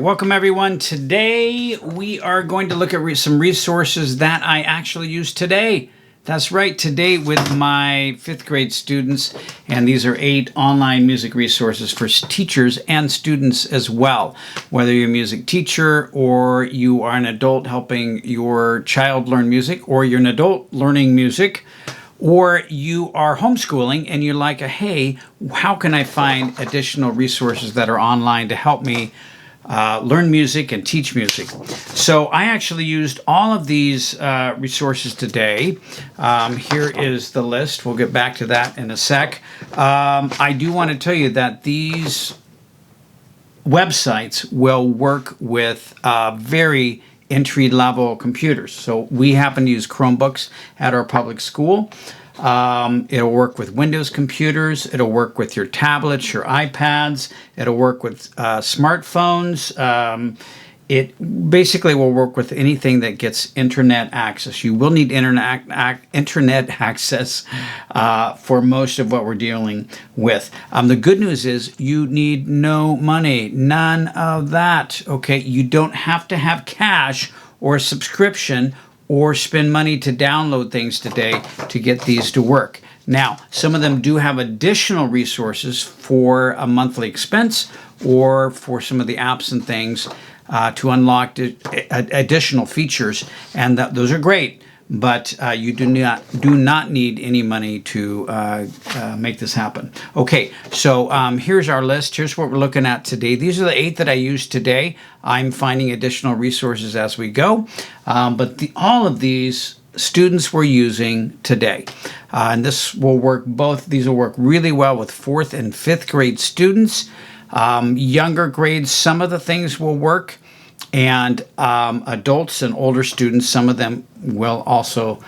welcome everyone. Today we are going to look at some resources that I actually use today. That's right, today with my 5th grade students, and these are 8 online music resources for teachers and students as well. Whether you're a music teacher or you are an adult helping your child learn music, or you're an adult learning music, or you are homeschooling and you're like, hey, how can I find additional resources that are online to help me learn music and teach music? So I actually used all of these resources today. Here is the list. We'll get back to that in a sec. I do want to tell you that these websites will work with very entry-level computers. So we happen to use Chromebooks at our public school. It'll work with Windows computers. It'll work with your tablets, your iPads. It'll work with smartphones. It basically will work with anything that gets internet access. You will need internet access for most of what we're dealing with. The good news is you need no money, none of that. Okay, you don't have to have cash or a subscription or spend money to download things today to get these to work. Now, some of them do have additional resources for a monthly expense or for some of the apps and things to unlock additional features, and those are great. But you do not need any money to make this happen. Okay, so here's our list. Here's what we're looking at today. These are the 8 that I used today. I'm finding additional resources as we go, but all of these students were using today, and this will work. These will work really well with 4th and 5th grade students. Younger grades, some of the things will work. And adults and older students, some of them will also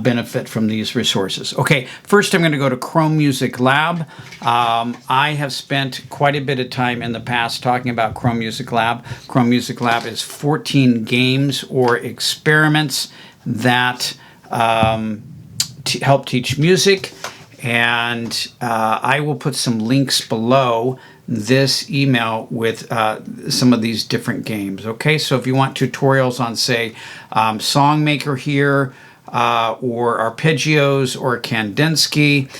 benefit from these resources. Okay, first I'm going to go to Chrome Music Lab. I have spent quite a bit of time in the past talking about Chrome Music Lab. Chrome Music Lab is 14 games or experiments that help teach music. And I will put some links below this email with some of these different games. Okay, so if you want tutorials on, say, Songmaker here, or Arpeggios or Kandinski,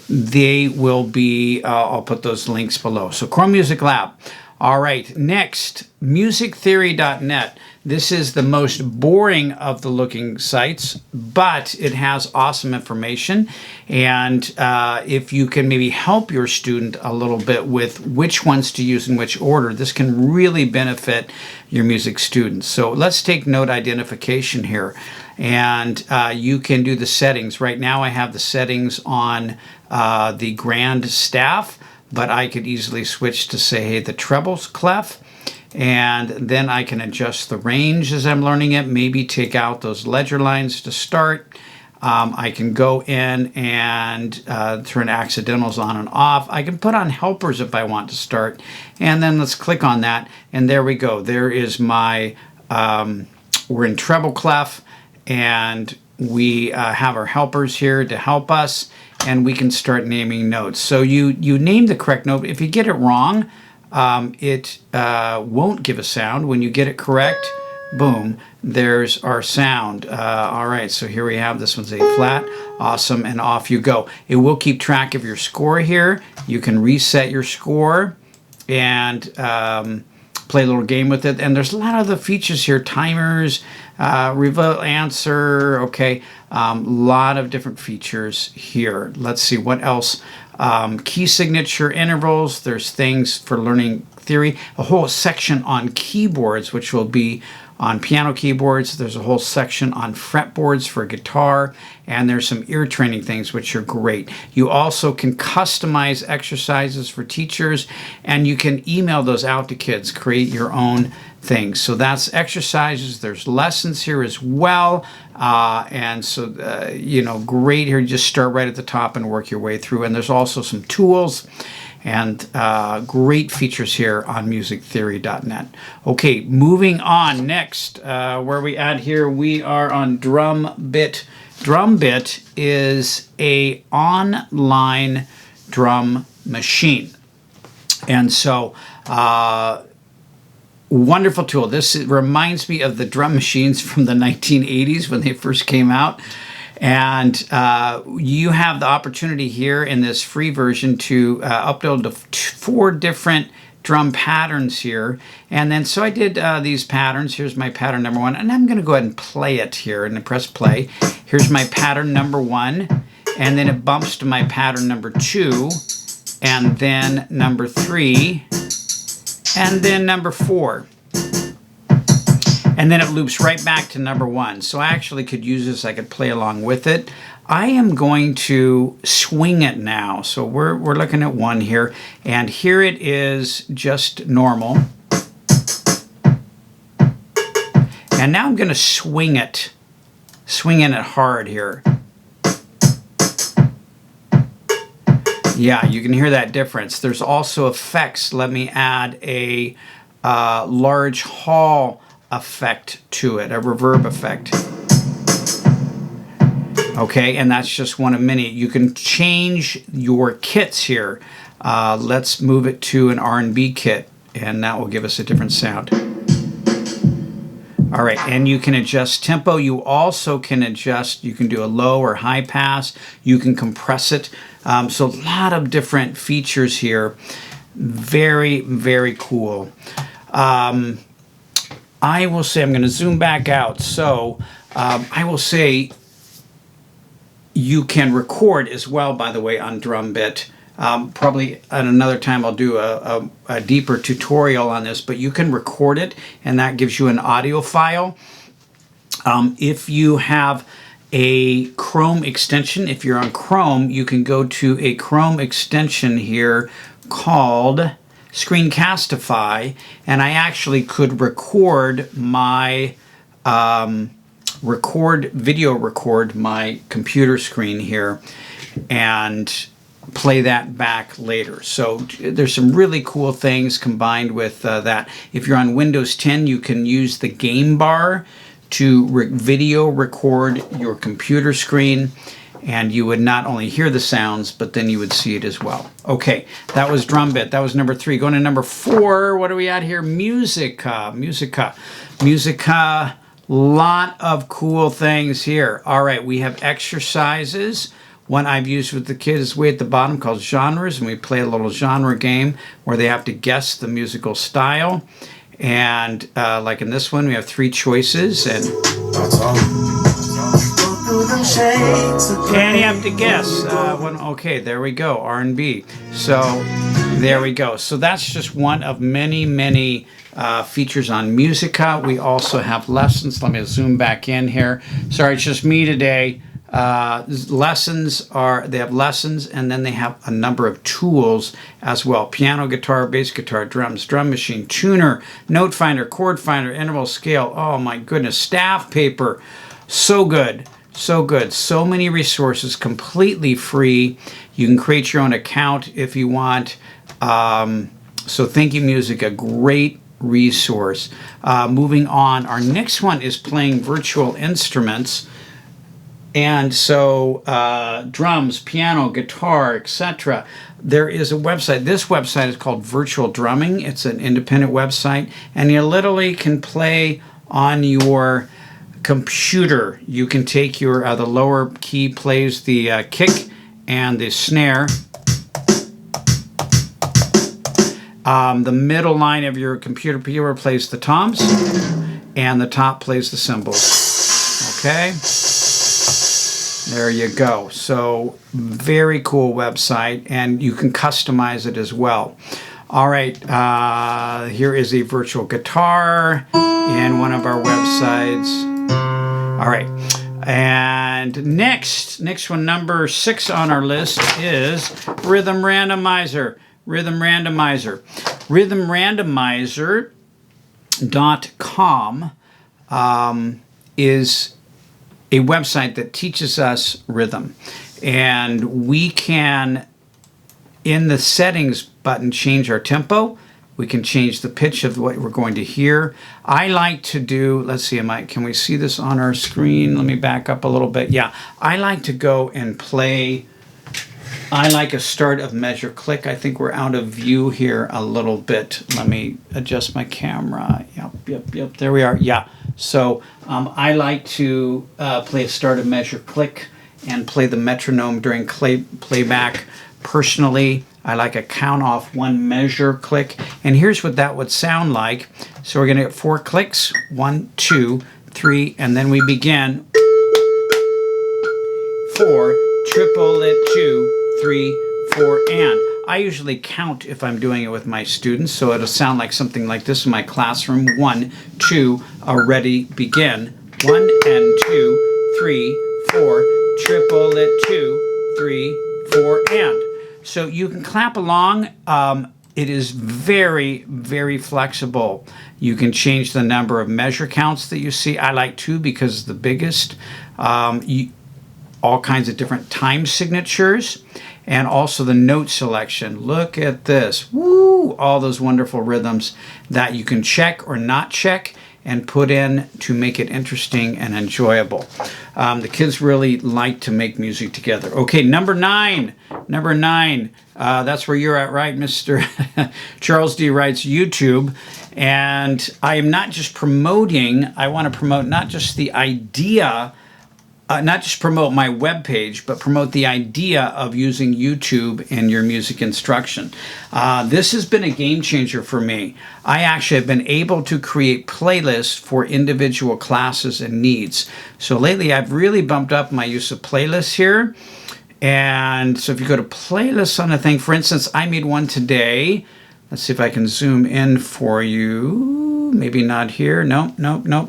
they will be, I'll put those links below. So Chrome Music Lab. All right, next, musictheory.net. This is the most boring of the looking sites, but it has awesome information. And if you can maybe help your student a little bit with which ones to use in which order, this can really benefit your music students. So let's take note identification here. And you can do the settings. Right now I have the settings on the grand staff, but I could easily switch to, say, hey, the trebles clef. And then I can adjust the range as I'm learning it, maybe take out those ledger lines to start. I can go in and turn accidentals on and off. I can put on helpers if I want to start. And then let's click on that. And there we go. There is my, we're in treble clef. And we have our helpers here to help us. And we can start naming notes. So you name the correct note. If you get it wrong, it won't give a sound. When you get it correct, boom, there's our sound. All right, so here we have, this one's A flat. Awesome, and off you go. It will keep track of your score here. You can reset your score and play a little game with it. And there's a lot of the features here, timers, revote answer, okay. Lot of different features here. Let's see what else. Key signature intervals. There's things for learning theory. A whole section on keyboards, which will be on piano keyboards. There's a whole section on fretboards for guitar, and there's some ear training things which are great. You also can customize exercises for teachers, and you can email those out to kids, create your own things. So that's exercises. There's lessons here as well, and so you know, great here. Just start right at the top and work your way through. And there's also some tools and great features here on musictheory.net. Okay, moving on. Next, where we at here, we are on Drumbit. Drumbit is a online drum machine, and so Wonderful tool. This reminds me of the drum machines from the 1980s when they first came out. And you have the opportunity here in this free version to upload to 4 different drum patterns here. And then so I did these patterns. Here's my pattern number 1. And I'm going to go ahead and play it here and press play. Here's my pattern number 1. And then it bumps to my pattern number 2. And then number 3. And then number 4. And then it loops right back to number 1. So I actually could use this. I could play along with it. I am going to swing it now. So we're looking at 1 here. And here it is just normal. And now I'm going to swing it. Swinging it hard here. Yeah, you can hear that difference. There's also effects. Let me add a large hall effect to it, a reverb effect. Okay, and that's just one of many. You can change your kits here. Let's move it to an R&B kit, and that will give us a different sound. All right, and you can adjust tempo. You also can adjust, you can do a low or high pass. You can compress it. So a lot of different features here. Very, very cool. I will say, I'm going to zoom back out. So I will say you can record as well, by the way, on drum bit. Probably at another time I'll do a deeper tutorial on this, but you can record it and that gives you an audio file. If you have a Chrome extension, if you're on Chrome, you can go to a Chrome extension here called Screencastify, and I actually could record my video record my computer screen here and play that back later. So there's some really cool things combined with that. If you're on Windows 10, you can use the game bar to video record your computer screen, and you would not only hear the sounds, but then you would see it as well. Okay, that was drum bit. That was number 3. Going to number 4, what are we at here? Musica. Lot of cool things here. All right, we have exercises. One I've used with the kids is way at the bottom called genres, and we play a little genre game where they have to guess the musical style. And like in this one, we have 3 choices, and you have to guess one. Okay, there we go, R&B. So there we go. So that's just one of many features on Musica. We also have lessons. Let me zoom back in here. Sorry, it's just me today. They have lessons, and then they have a number of tools as well. Piano, guitar, bass guitar, drums, drum machine, tuner, note finder, chord finder, interval scale. Oh my goodness, staff paper. So good. So good. So many resources, completely free. You can create your own account if you want. So thank you, Music, a great resource. Moving on, our next one is playing virtual instruments. And so drums, piano, guitar, etc. There is a website. This website is called Virtual Drumming. It's an independent website, and you literally can play on your computer. You can take your the lower key plays the kick and the snare. The middle line of your computer plays the toms, and the top plays the cymbals. Okay. There you go. So very cool website, and you can customize it as well. All right, here is a virtual guitar in one of our websites. All right, and next one, number 6 on our list is Rhythm Randomizer. RhythmRandomizer.com is a website that teaches us rhythm, and we can, in the settings button, change our tempo. We can change the pitch of what we're going to hear. I like to do, let's see, can we see this on our screen? Let me back up a little bit. Yeah, I like to go and play I like a start of measure click. I think we're out of view here a little bit. Let me adjust my camera. Yep. There we are. Yeah. So I like to play a start of measure click and play the metronome during playback. Personally, I like a count off one measure click. And here's what that would sound like. So we're going to get 4 clicks. 1, 2, 3, and then we begin. 4, triple it, 2, 3, 4, and. I usually count if I'm doing it with my students, so it'll sound like something like this in my classroom. 1, 2, ready, begin. 1 and 2, 3, 4, triple it, 2, 3, 4, and. So you can clap along. It is very, very flexible. You can change the number of measure counts that you see. I like 2 because it's the biggest. All kinds of different time signatures, and also the note selection. Look at this. Woo! All those wonderful rhythms that you can check or not check and put in to make it interesting and enjoyable. The kids really like to make music together. Okay, number 9. Number 9. That's where you're at, right, Mr. Charles D. writes YouTube. And I am not just promoting, I want to promote not just the idea, not just promote my webpage, but promote the idea of using YouTube in your music instruction. This has been a game changer for me. I actually have been able to create playlists for individual classes and needs. So lately I've really bumped up my use of playlists here. And so if you go to playlists on a thing, for instance, I made one today. Let's see if I can zoom in for you. Maybe not here. Nope.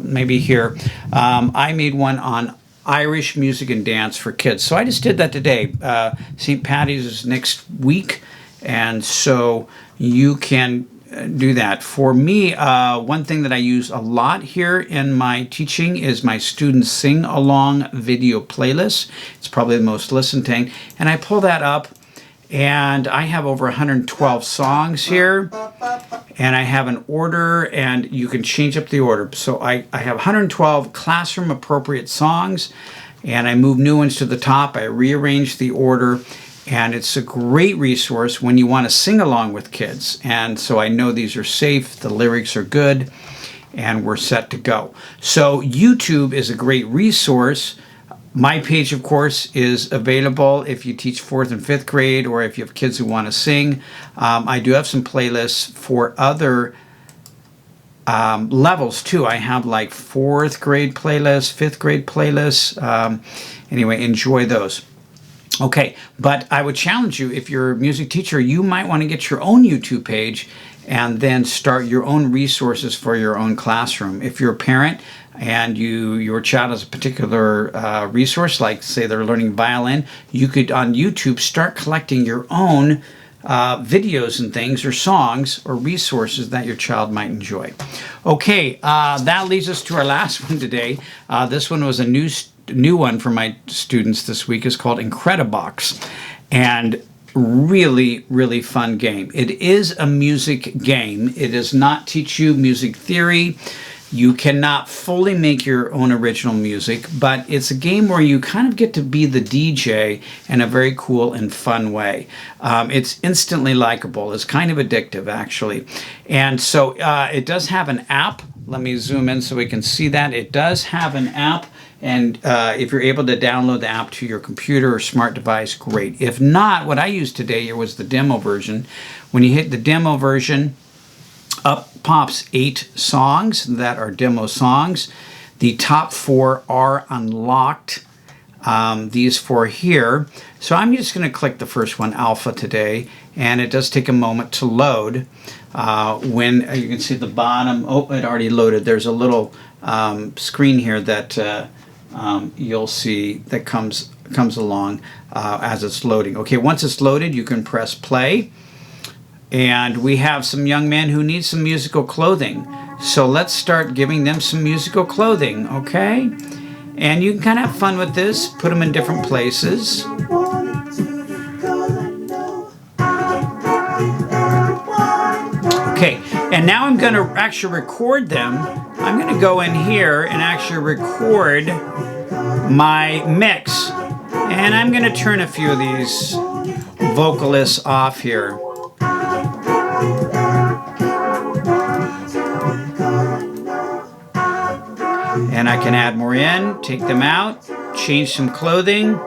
Maybe here. I made one on Irish music and dance for kids. So I just did that today. St. Patty's is next week, and so you can do that. For me, one thing that I use a lot here in my teaching is my students sing-along video playlist. It's probably the most listened to, and I pull that up, and I have over 112 songs here, and I have an order, and you can change up the order. So I have 112 classroom appropriate songs, and I move new ones to the top. I rearrange the order, and it's a great resource when you want to sing along with kids. And so I know these are safe, the lyrics are good, and we're set to go. So YouTube is a great resource. My page, of course, is available if you teach 4th and 5th grade, or if you have kids who want to sing. I do have some playlists for other levels too. I have like 4th grade playlists, 5th grade playlists. Anyway, enjoy those. Okay, but I would challenge you, if you're a music teacher, you might want to get your own YouTube page and then start your own resources for your own classroom. If you're a parent and your child has a particular resource, like say they're learning violin, you could on YouTube start collecting your own videos and things, or songs, or resources that your child might enjoy. Okay, that leads us to our last one today. This one was a new one for my students this week. Is called Incredibox, and really, really fun game. It is a music game. It does not teach you music theory. You cannot fully make your own original music, but it's a game where you kind of get to be the DJ in a very cool and fun way. It's instantly likable. It's kind of addictive, actually. And so it does have an app. Let me zoom in so we can see that. It does have an app, and if you're able to download the app to your computer or smart device, great. If not, what I used today here was the demo version. When you hit the demo version, up pops 8 songs that are demo songs. The top 4 are unlocked. These 4 here. So I'm just going to click the first one, Alpha, today, and it does take a moment to load. When you can see at the bottom, oh, it already loaded. There's a little screen here that you'll see that comes along as it's loading. Okay, once it's loaded, you can press play. And we have some young men who need some musical clothing. So let's start giving them some musical clothing, okay? And you can kind of have fun with this, put them in different places. Okay, and now I'm going to actually record them. I'm going to go in here and actually record my mix. And I'm going to turn a few of these vocalists off here. And I can add more in, take them out, change some clothing.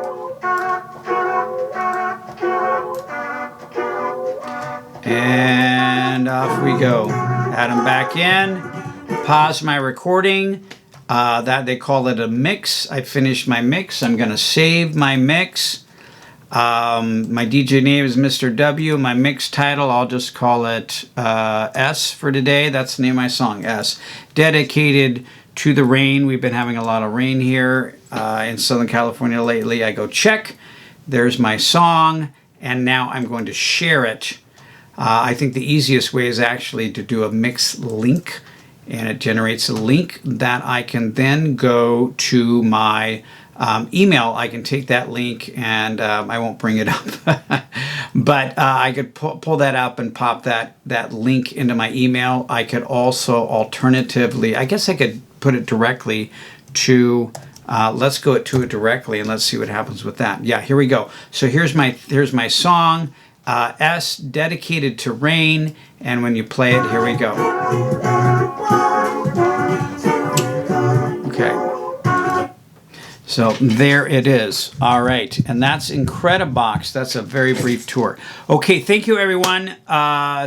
And off we go. Add them back in. Pause my recording. That they call it a mix. I finished my mix. I'm going to save my mix. My DJ name is Mr. W. My mix title, I'll just call it S for today. That's the name of my song, S. Dedicated to the rain. We've been having a lot of rain here in Southern California lately. I go check. There's my song. And now I'm going to share it. I think the easiest way is actually to do a mix link, and it generates a link that I can then go to my email. I can take that link, and I won't bring it up, but I could pull that up and pop that link into my email. I could also alternatively, I guess I could put it directly to let's go to it directly, and let's see what happens with that. Yeah, here we go. So here's my song. S, dedicated to rain, and when you play it, here we go. Okay. So there it is. All right, and that's Incredibox. That's a very brief tour. Okay, thank you, everyone.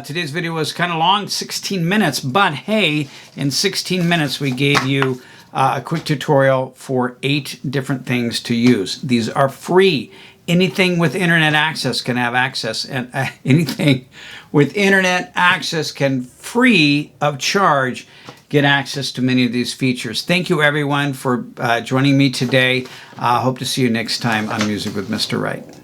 Today's video was kind of long, 16 minutes, but hey, in 16 minutes, we gave you a quick tutorial for 8 different things to use. These are free. Anything with internet access can have access, and anything with internet access can, free of charge, get access to many of these features. Thank you, everyone, for joining me today. Hope to see you next time on Music with Mr. Wright.